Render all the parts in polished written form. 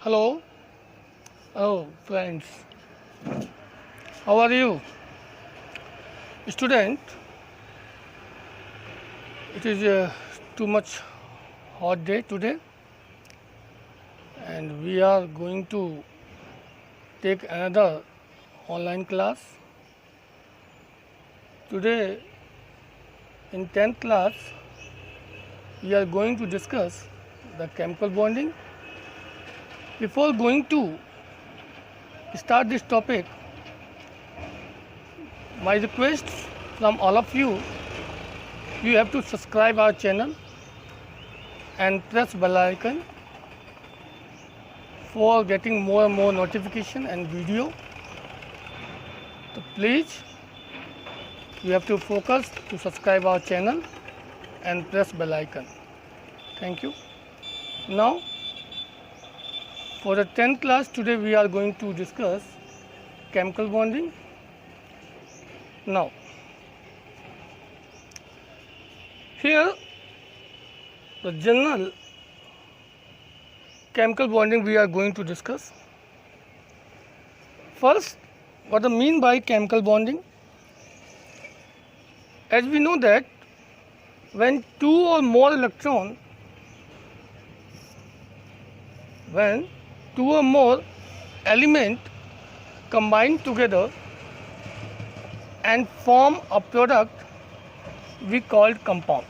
Hello, friends. How are you? Student, it is too much hot day today, and we are going to take another online class. Today, in 10th class, we are going to discuss the chemical bonding. Before going to start this topic, my request from all of you, you have to subscribe our channel and press bell icon for getting more and more notification and video. So please, you have to focus to subscribe our channel and press bell icon. Thank you. Now, for the 10th class, today we are going to discuss chemical bonding. Now, here the general chemical bonding we are going to discuss. First, what I mean by chemical bonding? As we know that when two or more electrons elements combine together and form a product we called compound.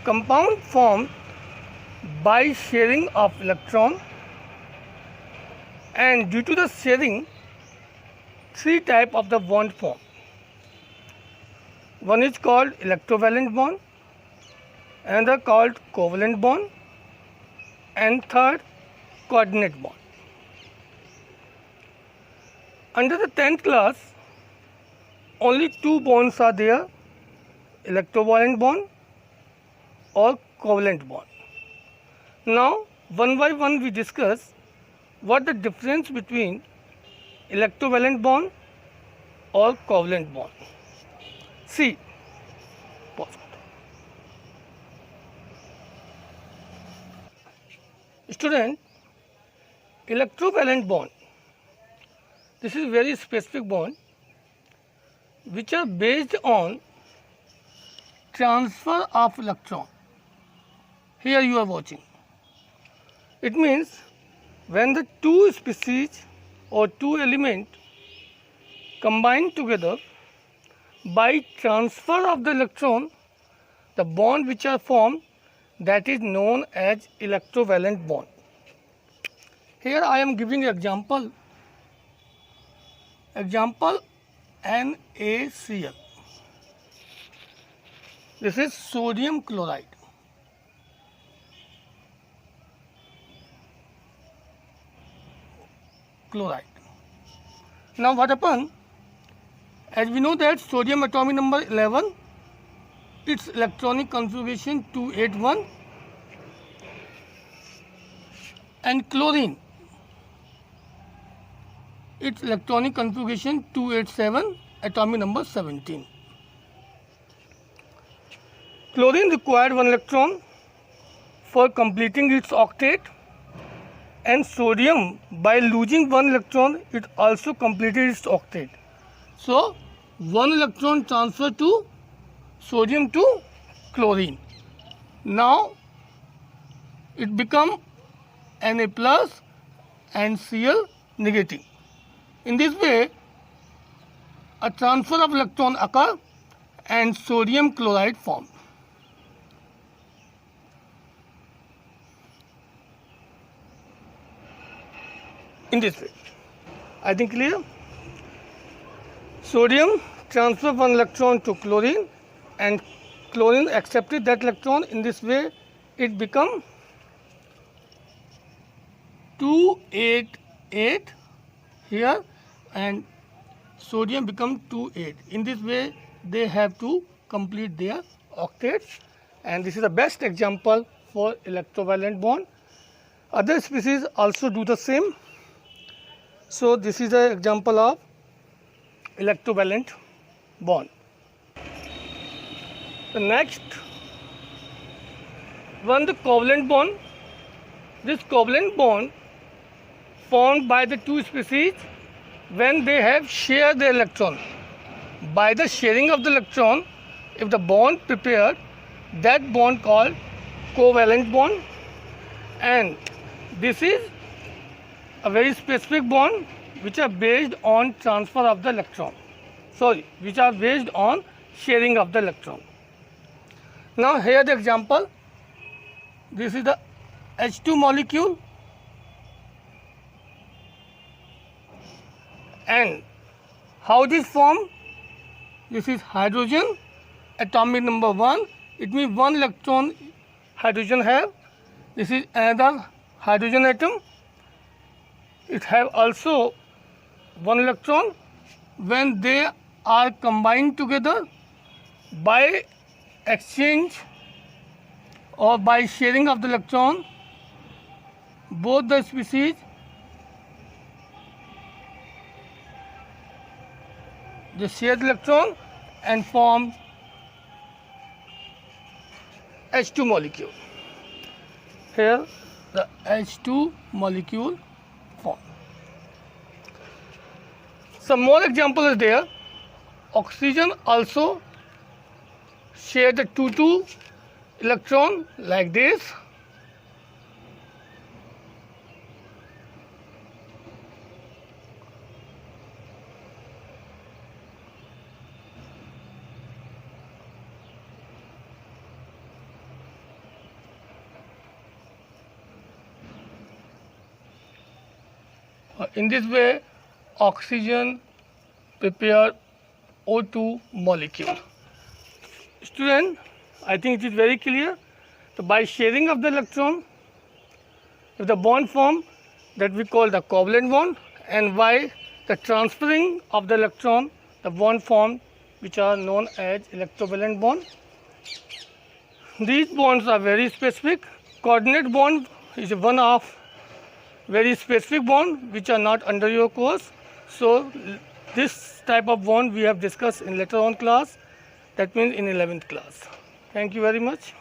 Compound formed by sharing of electron, and due to the sharing, three types of the bond form. One is called electrovalent bond, another called covalent bond, and third coordinate bond. Under the 10th class, only two bonds are there, electrovalent bond or covalent bond. Now, one by one we discuss what the difference between electrovalent bond or covalent bond. See, pause. Student, electrovalent bond, this is very specific bond which are based on transfer of electron. Here you are watching. It means when the two species or two elements combine together by transfer of the electron, the bond which are formed, that is known as electrovalent bond. Here I am giving example NaCl. This is sodium chloride. Now what happened? As we know that sodium atomic number 11, its electronic configuration 281, and chlorine, its electronic configuration 287, atomic number 17. Chlorine required one electron for completing its octet, and sodium, by losing one electron, it also completed its octet. So, one electron transferred to sodium to chlorine. Now, it become Na plus and Cl negative. In this way, a transfer of electron occur and sodium chloride form. In this way, I think clear? Sodium transfer one electron to chlorine and chlorine accepted that electron. In this way, it become 288 here, and sodium become 28. In this way, they have to complete their octets, and this is the best example for electrovalent bond. Other species also do the same. So this is the example of electrovalent bond. The next one, the covalent bond. this covalent bond formed by the two species when they have shared the electron. By the sharing of the electron, if the bond prepared, that bond called covalent bond, and this is a very specific bond which are based on transfer of the electron. Which are based on sharing of the electron. Now here the example. This is the H2 molecule, and how it is formed? This is hydrogen, atomic number 1. It means one electron hydrogen have. This is another hydrogen atom. It have also one electron. When they are combined together by exchange or by sharing of the electron, both the species they share the electron and form H2 molecule. Here the H2 molecule form. Some more example is there. Oxygen also share the 2 electron like this. In this way, oxygen prepare O2 molecule. Student, I think it is very clear. So by sharing of the electron, if the bond form, that we call the covalent bond, and by the transferring of the electron, the bond form which are known as electrovalent bond. These bonds are very specific. Coordinate bond is one of very specific bond which are not under your course. So this type of bond we have discussed in later on class, that means in 11th class. Thank you very much.